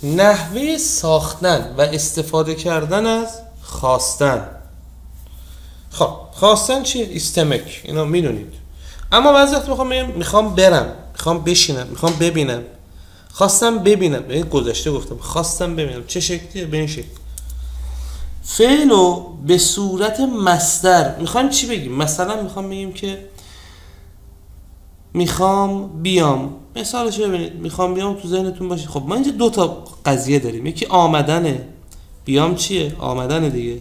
نحوه ساختن و استفاده کردن از خواستن. خب خواستن چیه؟ استمک، اینو میدونید. اما بعضی وقت میخوام برم، میخوام بشینم، میخوام ببینم. خواستم ببینم، این گذشته گفتم خواستم ببینم چه شکلیه، به این شکل. فعلو به صورت مصدر میخوایم چی بگیم؟ مثلا میخوام بگیم که میخوام بیام. مثالش ببینید، میخوام بیام تو ذهنتون باشه. خب ما اینجا دو تا قضیه داریم، یکی آمدنه، بیام چیه؟ آمدنه دیگه.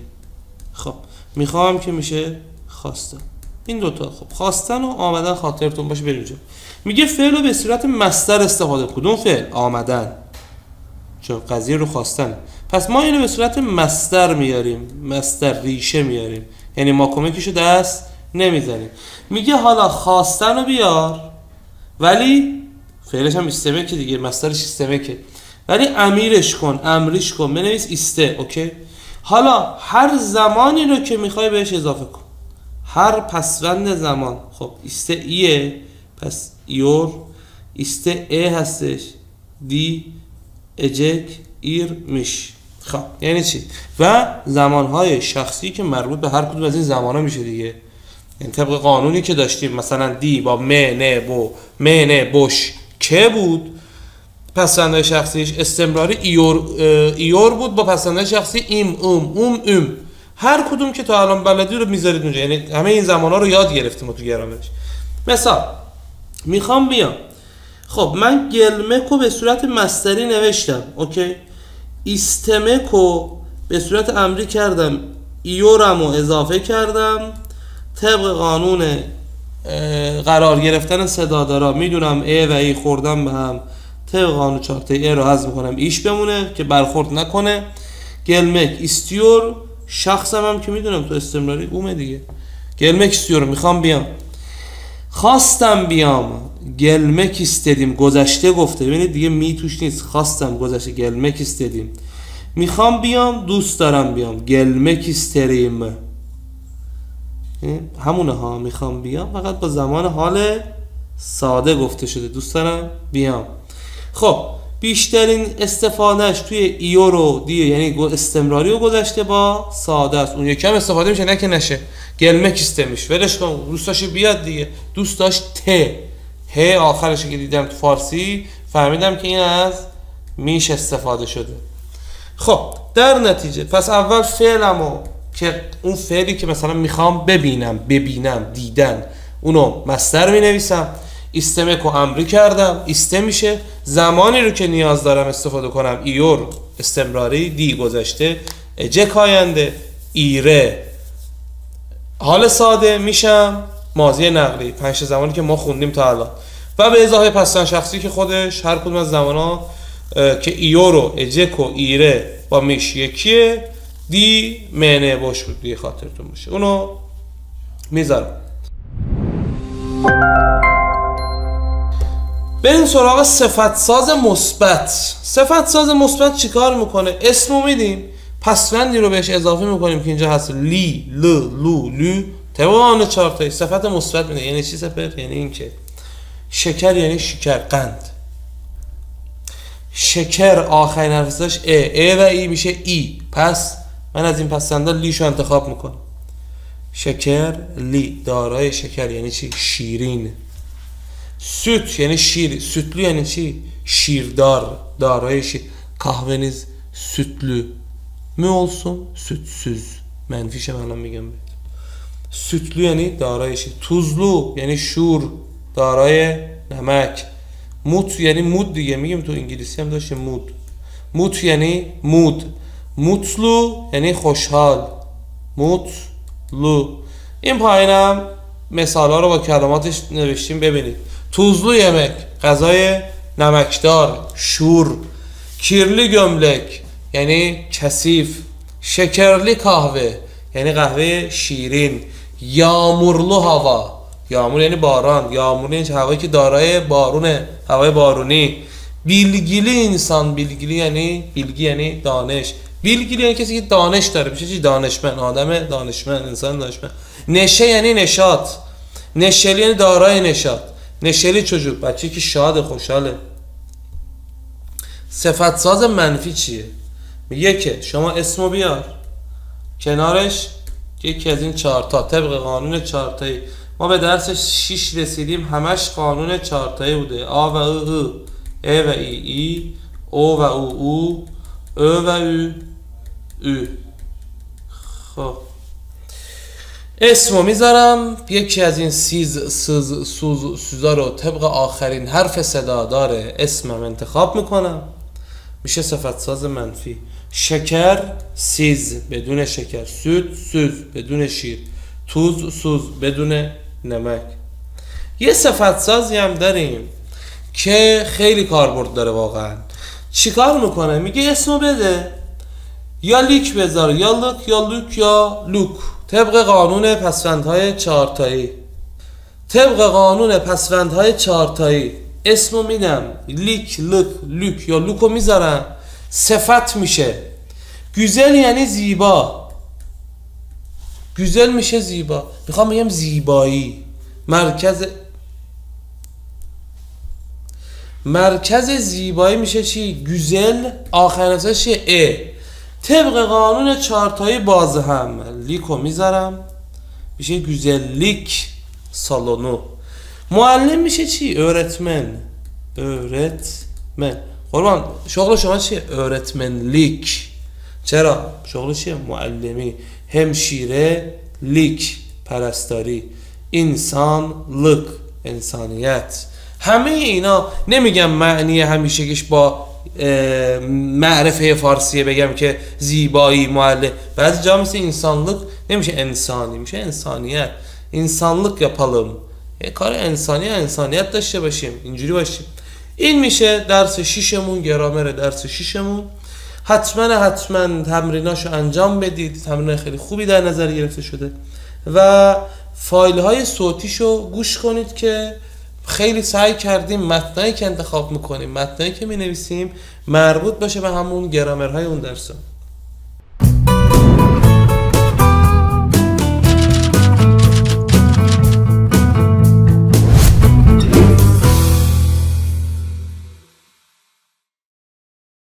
خب میخوام که میشه خواستم. این دوتا. خب خواستن و آمدن خاطرتون باشه. بریم اینجا میگه فعل رو به صورت مصدر استفاده. کدوم فعل؟ آمدن، چون قضیه رو خواستن. پس ما اینو به صورت مصدر میاریم، مصدر ریشه میاریم، یعنی ما کمکشو دست نمیزنیم. میگه حالا خواستن رو بیار، ولی فعلش هم استمکه دیگه، مصدرش استمکه، ولی امیرش کن، امریش کن، بنویس استه. اوکی. حالا هر زمانی رو که میخوای بهش اضافه کن، هر پسوند زمان. خب استه ایه، پس ایور، استه ای هستش، دی اجک ایر میش. خب یعنی چی؟ و زمانهای شخصی که مربوط به هر کدوم از این زمانها میشه دیگه. این طبق قانونی که داشتیم، مثلا دی با م نه بو، م نه بوش که بود، پسوندهای شخصیش استمراری ایور بود با پسوندهای شخصی ایم ام. هر کدوم که تا الان بلدی رو میذارید اونجا، یعنی همه این زمانها رو یاد گرفتیم ما تو گرامرش. مثال میخوام بیام. خب من گلمکو به صورت مصدری نوشتم. اوکی. استمکو به صورت امری کردم، ایورمو اضافه کردم. طبق قانون قرار گرفتن صدا دارا میدونم ای و ای خوردم به هم، طبق قانون چارت ای رو حذف میکنم، ایش بمونه که برخورد نکنه. گلمک استیور، شخصم هم که میدونم تو استمراری اومه دیگه. گلمک استیور، میخوام بیام. خواستم بیام، گلمک استدیم، گذشته گفته، ببینید دیگه می توش نیست، خواستم گذشته، گلمک استدیم. میخوام بیام، دوست دارم بیام، گلمک استریم. همونه ها، میخوام بیام فقط با زمان حال ساده گفته شده، دوست دارم بیام. خب بیشترین استفادهش توی ایو رو دیگه، یعنی استمراری و گذشته با ساده است. اون یکم استفاده میشه، نه که نشه. گلمک استمیش، ولش کن، دوست داشت بیاد دیگه. دوست داشت ه آخرش که دیدم تو فارسی فهمیدم که این از میش استفاده شده. خب در نتیجه پس اول فعلمو که اون فعلی که مثلا میخوام ببینم، دیدن، اونو مصدر می نویسم. استمکو امری کردم، استه میشه. زمانی رو که نیاز دارم استفاده کنم، ایور استمراری، دی گذشته، اجک آینده، ایره حال ساده، میشم ماضی نقلی. 5 زمانی که ما خوندیم تا الان، و به اضافه پسوند شخصی که خودش هر کدوم از زمانا که ایور و اجک و ایره با میش یکیه، دی معنی باش بود دیگه، خاطرتون باشه. اونو میذارم. بریم سراغ صفت ساز مثبت. صفت ساز مثبت چیکار میکنه؟ اسمو میدیم، پسوندی رو بهش اضافه میکنیم که اینجا هست، لی، ل، لو، لو، طبق چارتایی صفت مثبت میده. یعنی چی سپر؟ یعنی این که شکر یعنی شکر، قند. شکر آخرین حرفش ای و ای میشه ای، پس من از این پسنده لیشو انتخاب میکنم. شکر، لی، دارای شکر یعنی چی؟ شیرین. süt یعنی شیر، sütlü یعنی چی؟ شیردار، دارای شیر. Kahveniz sütlü mü olsun, sütsüz. منفیش من الان میگم. sütlü یعنی دارای شیر. tuzlu یعنی شور، دارای نمک. mut یعنی مود دیگه، میگیم تو انگلیسی هم داشتیم مود. mut یعنی مود. mutlu یعنی خوشحال. mutlu. این پایینم مثالا رو با کلماتش نوشتیم، ببینید. tuzlu yemek غذای نمکدار، شور. kirli gömlek یعنی کثیف. şekerli kahve یعنی قهوه شیرین. yağmurlu hava، یامور یعنی باران، یامور یعنی هوایی که دارای بارونه، هوای بارونی. bilgili انسان، bilgili یعنی bilgi یعنی دانش. bilgili یعنی کسی که دانش داره، میشه چی؟ دانشمند، آدم دانشمند، انسان دانشمند. neşe یعنی نشاط، neşeli یعنی دارای نشاط. neşeli çocuk بچه‌ای که شاد، خوشحاله. صفت ساز منفی چیه؟ میگه که شما اسمو بیار کنارش یکی از این چهارتا طبق قانون چهارتایی. ما به درس 6 رسیدیم، همش قانون چهارتایی بوده. آ و او، ا و ای، او و او، او و او. خب اسمو میذارم، یکی از این سوزا رو طبق آخرین حرف صدا داره اسمم انتخاب میکنم، میشه صفت ساز منفی. شکر سیز بدون شکر، سود سوز بدون شیر، توز سوز بدون نمک. یه صفت سازی هم داریم که خیلی کاربرد داره واقعا. چیکار میکنه؟ میگه اسمو بده، یا لیک بذار، یا لوک، یا لوک، یا لوک، طبق قانون پسوندهای چهارتایی. طبق قانون پسوندهای چهارتایی اسمو میدم، لیک، لوک، لوک یا لوکو میذارم، صفت میشه. گوزل یعنی زیبا، گوزل میشه زیبا. میخوام بگم زیبایی، مرکز زیبایی میشه چی؟ گوزل. آخر نفسش چیه؟ ا. طبق قانون چهارتایی باز هم لیکو میذارم، میشه گوزلیک سالونو. معلم میشه چی؟ öğretmen. öğretmen. قربان شغل شما چیه؟ öğretmenlik. چرا؟ شغل چیه؟ معلمی. همشیره لیک پرستاری. انسانlık انسانیت. همه اینا نمیگم معنی همیشگیش با معرفه فارسیه بگم که زیبایی معلم. بعضی جا مثل انسانlık نمیشه انسانی، میشه انسانیت. انسانlık yapalım. کار انسانیت داشته باشیم، اینجوری باشیم. این میشه درس 6مون، گرامر درس 6مون. حتما تمریناشو انجام بدید. تمرین خیلی خوبی در نظر گرفته شده و فایل های صوتیشو گوش کنید که خیلی سعی کردیم متنایی که انتخاب میکنیم، متنایی که مینویسیم مربوط باشه به همون گرامرهای اون درس.